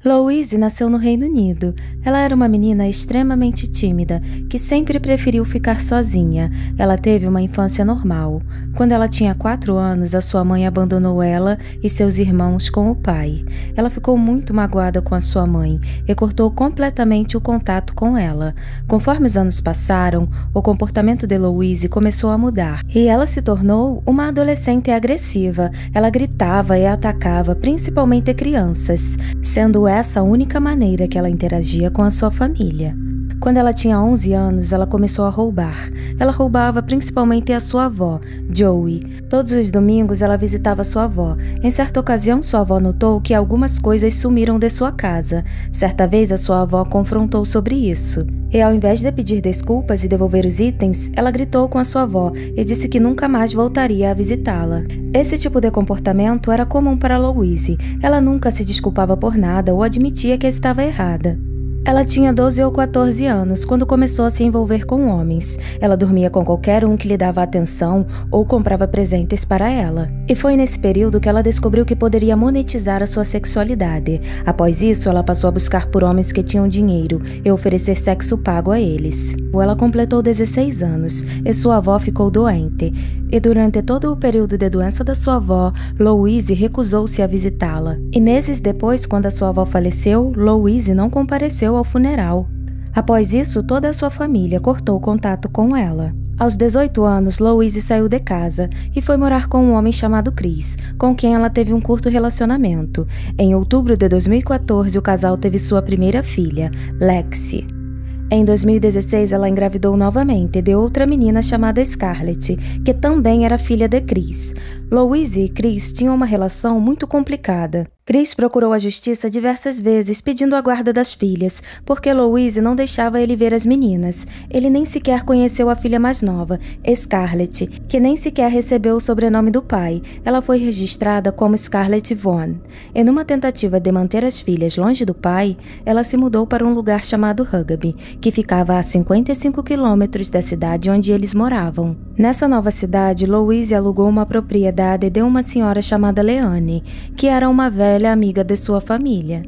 Louise nasceu no Reino Unido. Ela era uma menina extremamente tímida, que sempre preferiu ficar sozinha. Ela teve uma infância normal. Quando ela tinha 4 anos, a sua mãe abandonou ela e seus irmãos com o pai. Ela ficou muito magoada com a sua mãe e cortou completamente o contato com ela. Conforme os anos passaram, o comportamento de Louise começou a mudar e ela se tornou uma adolescente agressiva. Ela gritava e atacava principalmente crianças, sendo essa a única maneira que ela interagia com a sua família. Quando ela tinha 11 anos, ela começou a roubar. Ela roubava principalmente a sua avó, Joey. Todos os domingos ela visitava sua avó. Em certa ocasião, sua avó notou que algumas coisas sumiram de sua casa. Certa vez, a sua avó confrontou sobre isso. E ao invés de pedir desculpas e devolver os itens, ela gritou com a sua avó e disse que nunca mais voltaria a visitá-la. Esse tipo de comportamento era comum para Louise. Ela nunca se desculpava por nada ou admitia que estava errada. Ela tinha 12 ou 14 anos quando começou a se envolver com homens. Ela dormia com qualquer um que lhe dava atenção ou comprava presentes para ela. E foi nesse período que ela descobriu que poderia monetizar a sua sexualidade. Após isso, ela passou a buscar por homens que tinham dinheiro e oferecer sexo pago a eles. Ela completou 16 anos e sua avó ficou doente. E durante todo o período de doença da sua avó, Louise recusou-se a visitá-la. E meses depois, quando a sua avó faleceu, Louise não compareceu ao funeral. Após isso, toda a sua família cortou o contato com ela. Aos 18 anos, Louise saiu de casa e foi morar com um homem chamado Chris, com quem ela teve um curto relacionamento. Em outubro de 2014, o casal teve sua primeira filha, Lexi. Em 2016, ela engravidou novamente de outra menina chamada Scarlett, que também era filha de Chris. Louise e Chris tinham uma relação muito complicada. Chris procurou a justiça diversas vezes pedindo a guarda das filhas, porque Louise não deixava ele ver as meninas. Ele nem sequer conheceu a filha mais nova, Scarlett, que nem sequer recebeu o sobrenome do pai. Ela foi registrada como Scarlett Vaughn. E numa tentativa de manter as filhas longe do pai, ela se mudou para um lugar chamado Rugby, que ficava a 55 quilômetros da cidade onde eles moravam. Nessa nova cidade, Louise alugou uma propriedade de uma senhora chamada Leanne, que era uma velha amiga de sua família.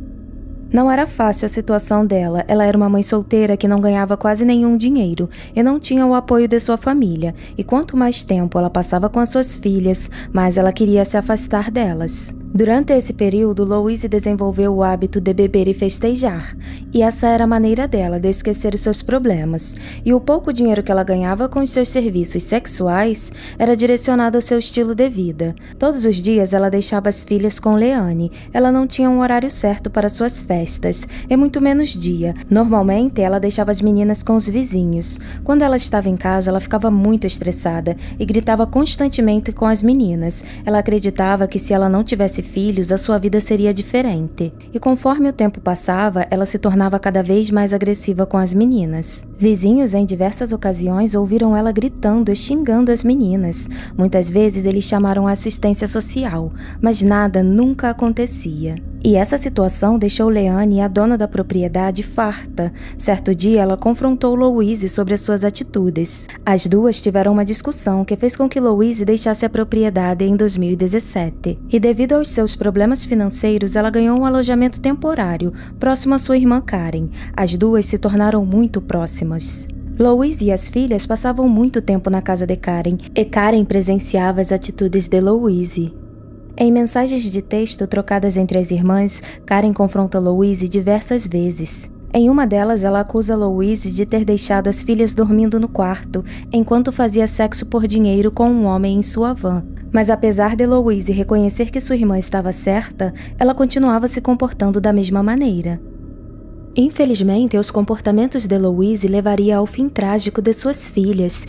Não era fácil a situação dela. Ela era uma mãe solteira que não ganhava quase nenhum dinheiro e não tinha o apoio de sua família. E quanto mais tempo ela passava com as suas filhas, mais ela queria se afastar delas. Durante esse período, Louise desenvolveu o hábito de beber e festejar, e essa era a maneira dela de esquecer os seus problemas. E o pouco dinheiro que ela ganhava com os seus serviços sexuais era direcionado ao seu estilo de vida. Todos os dias ela deixava as filhas com Leanne. Ela não tinha um horário certo para suas festas, e muito menos dia. Normalmente, ela deixava as meninas com os vizinhos. Quando ela estava em casa, ela ficava muito estressada e gritava constantemente com as meninas. Ela acreditava que se ela não tivesse filhos, a sua vida seria diferente. E conforme o tempo passava, ela se tornava cada vez mais agressiva com as meninas. Vizinhos, em diversas ocasiões, ouviram ela gritando e xingando as meninas. Muitas vezes eles chamaram a assistência social, mas nada nunca acontecia. E essa situação deixou Leanne, a dona da propriedade, farta. Certo dia, ela confrontou Louise sobre as suas atitudes. As duas tiveram uma discussão que fez com que Louise deixasse a propriedade em 2017. E devido aos seus problemas financeiros, ela ganhou um alojamento temporário, próximo à sua irmã Karen. As duas se tornaram muito próximas. Louise e as filhas passavam muito tempo na casa de Karen, e Karen presenciava as atitudes de Louise. Em mensagens de texto trocadas entre as irmãs, Karen confronta Louise diversas vezes. Em uma delas, ela acusa Louise de ter deixado as filhas dormindo no quarto, enquanto fazia sexo por dinheiro com um homem em sua van. Mas apesar de Louise reconhecer que sua irmã estava certa, ela continuava se comportando da mesma maneira. Infelizmente, os comportamentos de Louise levariam ao fim trágico de suas filhas.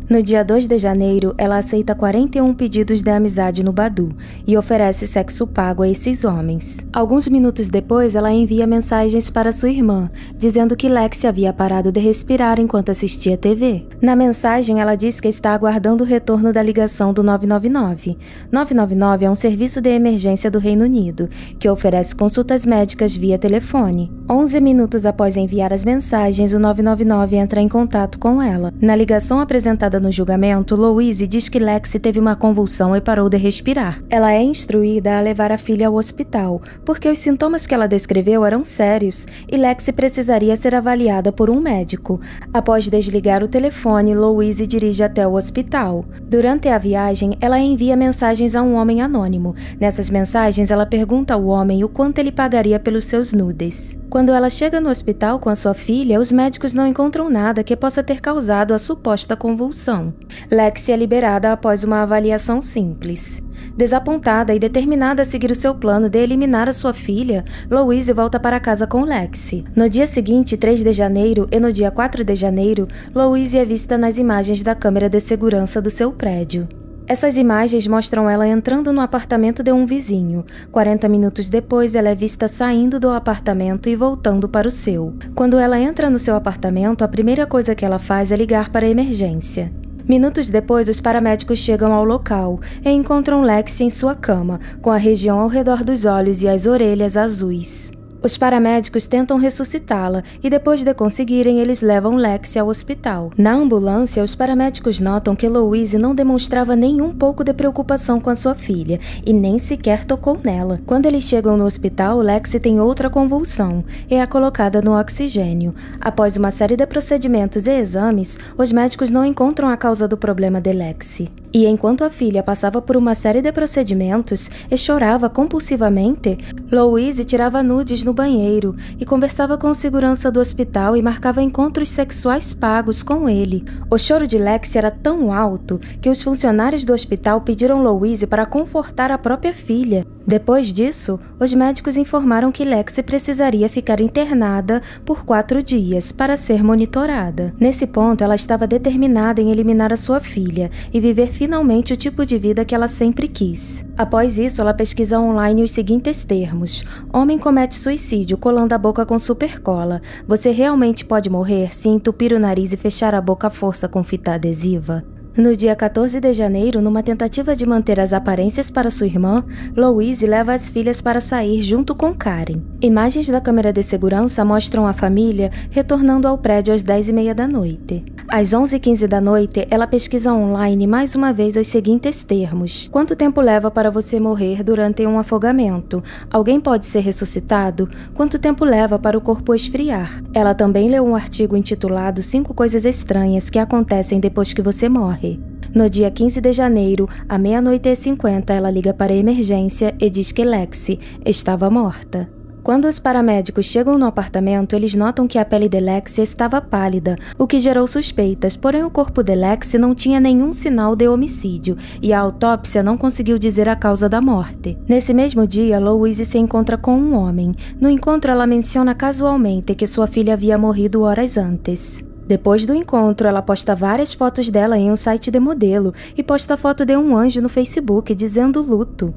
No dia 2 de janeiro, ela aceita 41 pedidos de amizade no Badoo e oferece sexo pago a esses homens. Alguns minutos depois, ela envia mensagens para sua irmã, dizendo que Lexi havia parado de respirar enquanto assistia TV. Na mensagem, ela diz que está aguardando o retorno da ligação do 999. 999 é um serviço de emergência do Reino Unido, que oferece consultas médicas via telefone. 11 minutos após enviar as mensagens, o 999 entra em contato com ela. Na ligação apresentada questionada no julgamento, Louise diz que Lexi teve uma convulsão e parou de respirar. Ela é instruída a levar a filha ao hospital, porque os sintomas que ela descreveu eram sérios e Lexi precisaria ser avaliada por um médico. Após desligar o telefone, Louise dirige até o hospital. Durante a viagem, ela envia mensagens a um homem anônimo. Nessas mensagens, ela pergunta ao homem o quanto ele pagaria pelos seus nudes. Quando ela chega no hospital com a sua filha, os médicos não encontram nada que possa ter causado a suposta convulsão. Lexi é liberada após uma avaliação simples. Desapontada e determinada a seguir o seu plano de eliminar a sua filha, Louise volta para casa com Lexi. No dia seguinte, 3 de janeiro, e no dia 4 de janeiro, Louise é vista nas imagens da câmera de segurança do seu prédio. Essas imagens mostram ela entrando no apartamento de um vizinho. 40 minutos depois, ela é vista saindo do apartamento e voltando para o seu. Quando ela entra no seu apartamento, a primeira coisa que ela faz é ligar para a emergência. Minutos depois, os paramédicos chegam ao local e encontram Lexi em sua cama, com a região ao redor dos olhos e as orelhas azuis. Os paramédicos tentam ressuscitá-la e depois de conseguirem, eles levam Lexi ao hospital. Na ambulância, os paramédicos notam que Louise não demonstrava nem um pouco de preocupação com a sua filha e nem sequer tocou nela. Quando eles chegam no hospital, Lexi tem outra convulsão e é colocada no oxigênio. Após uma série de procedimentos e exames, os médicos não encontram a causa do problema de Lexi. E enquanto a filha passava por uma série de procedimentos e chorava compulsivamente, Louise tirava nudes no banheiro e conversava com o segurança do hospital e marcava encontros sexuais pagos com ele. O choro de Lexi era tão alto que os funcionários do hospital pediram Louise para confortar a própria filha. Depois disso, os médicos informaram que Lexi precisaria ficar internada por 4 dias para ser monitorada. Nesse ponto, ela estava determinada em eliminar a sua filha e viver finalmente o tipo de vida que ela sempre quis. Após isso, ela pesquisa online os seguintes termos: homem comete suicídio colando a boca com supercola. Você realmente pode morrer se entupir o nariz e fechar a boca à força com fita adesiva? No dia 14 de janeiro, numa tentativa de manter as aparências para sua irmã, Louise leva as filhas para sair junto com Karen. Imagens da câmera de segurança mostram a família retornando ao prédio às 10h30 da noite. Às 11h15 da noite, ela pesquisa online mais uma vez os seguintes termos: quanto tempo leva para você morrer durante um afogamento? Alguém pode ser ressuscitado? Quanto tempo leva para o corpo esfriar? Ela também leu um artigo intitulado 5 coisas estranhas que acontecem depois que você morre. No dia 15 de janeiro, à 00:50, ela liga para a emergência e diz que Lexi estava morta. Quando os paramédicos chegam no apartamento, eles notam que a pele de Lexi estava pálida, o que gerou suspeitas, porém o corpo de Lexi não tinha nenhum sinal de homicídio e a autópsia não conseguiu dizer a causa da morte. Nesse mesmo dia, Louise se encontra com um homem. No encontro, ela menciona casualmente que sua filha havia morrido horas antes. Depois do encontro, ela posta várias fotos dela em um site de modelo e posta foto de um anjo no Facebook dizendo luto.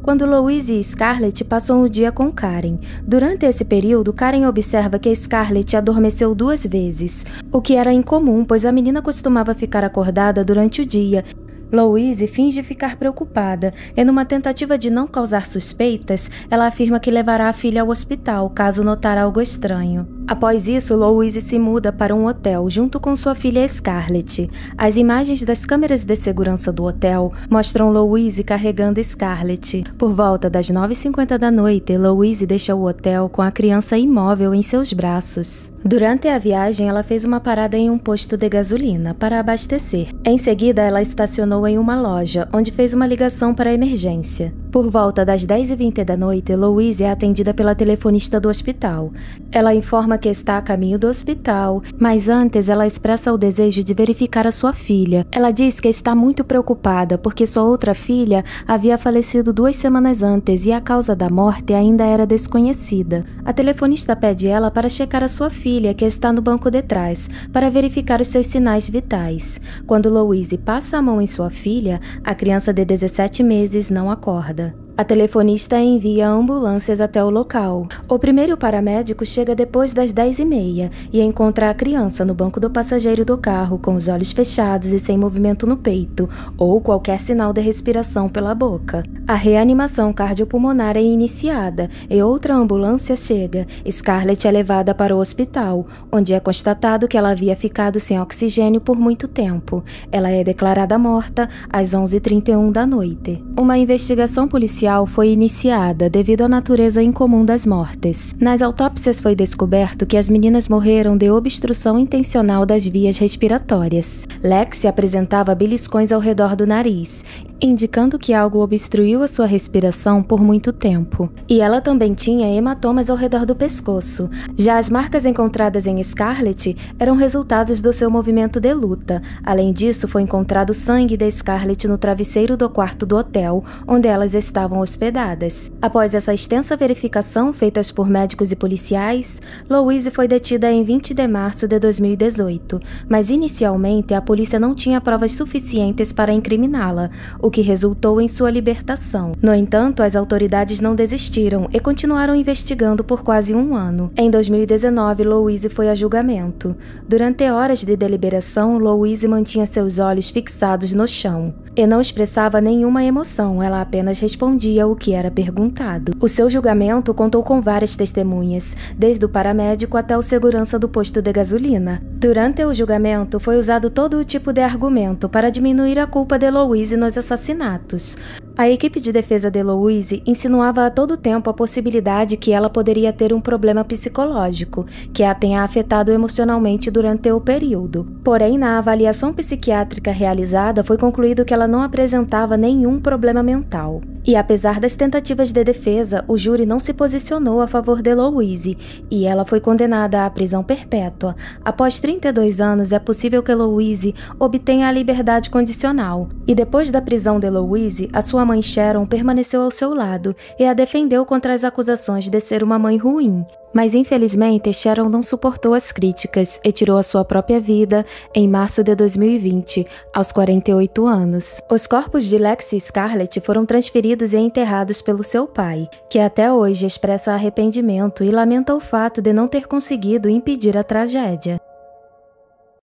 Quando Louise e Scarlett passam o dia com Karen. Durante esse período, Karen observa que Scarlett adormeceu 2 vezes, o que era incomum, pois a menina costumava ficar acordada durante o dia. Louise finge ficar preocupada e, numa tentativa de não causar suspeitas, ela afirma que levará a filha ao hospital caso notar algo estranho. Após isso, Louise se muda para um hotel junto com sua filha Scarlett. As imagens das câmeras de segurança do hotel mostram Louise carregando Scarlett. Por volta das 9h50 da noite, Louise deixa o hotel com a criança imóvel em seus braços. Durante a viagem, ela fez uma parada em um posto de gasolina para abastecer. Em seguida, ela estacionou em uma loja, onde fez uma ligação para a emergência. Por volta das 10h20 da noite, Louise é atendida pela telefonista do hospital. Ela informa que está a caminho do hospital, mas antes ela expressa o desejo de verificar a sua filha. Ela diz que está muito preocupada porque sua outra filha havia falecido 2 semanas antes e a causa da morte ainda era desconhecida. A telefonista pede ela para checar a sua filha, que está no banco de trás, para verificar os seus sinais vitais. Quando Louise passa a mão em sua filha, a criança de 17 meses não acorda. A telefonista envia ambulâncias até o local. O primeiro paramédico chega depois das 10h30 e encontra a criança no banco do passageiro do carro com os olhos fechados e sem movimento no peito ou qualquer sinal de respiração pela boca. A reanimação cardiopulmonar é iniciada e outra ambulância chega. Scarlett é levada para o hospital, onde é constatado que ela havia ficado sem oxigênio por muito tempo. Ela é declarada morta às 11h31 da noite. Uma investigação policial foi iniciada devido à natureza incomum das mortes. Nas autópsias foi descoberto que as meninas morreram de obstrução intencional das vias respiratórias. Lexi apresentava beliscões ao redor do nariz, indicando que algo obstruiu a sua respiração por muito tempo. E ela também tinha hematomas ao redor do pescoço. Já as marcas encontradas em Scarlett eram resultados do seu movimento de luta. Além disso, foi encontrado sangue de Scarlett no travesseiro do quarto do hotel, onde elas estavam hospedadas. Após essa extensa verificação feita por médicos e policiais, Louise foi detida em 20 de março de 2018, mas inicialmente a polícia não tinha provas suficientes para incriminá-la, o que resultou em sua libertação. No entanto, as autoridades não desistiram e continuaram investigando por quase um ano. Em 2019, Louise foi a julgamento. Durante horas de deliberação, Louise mantinha seus olhos fixados no chão e não expressava nenhuma emoção, ela apenas respondia o que era perguntado. O seu julgamento contou com várias testemunhas, desde o paramédico até o segurança do posto de gasolina. Durante o julgamento, foi usado todo o tipo de argumento para diminuir a culpa de Louise nos assassinatos. A equipe de defesa de Louise insinuava a todo tempo a possibilidade que ela poderia ter um problema psicológico, que a tenha afetado emocionalmente durante o período. Porém, na avaliação psiquiátrica realizada, foi concluído que ela não apresentava nenhum problema mental. E apesar das tentativas de defesa, o júri não se posicionou a favor de Louise, e ela foi condenada à prisão perpétua. Após 32 anos, é possível que Louise obtenha a liberdade condicional. E depois da prisão de Louise, a sua mãe Sharon permaneceu ao seu lado e a defendeu contra as acusações de ser uma mãe ruim. Mas infelizmente, Sharon não suportou as críticas e tirou a sua própria vida em março de 2020, aos 48 anos. Os corpos de Lexi e Scarlett foram transferidos e enterrados pelo seu pai, que até hoje expressa arrependimento e lamenta o fato de não ter conseguido impedir a tragédia.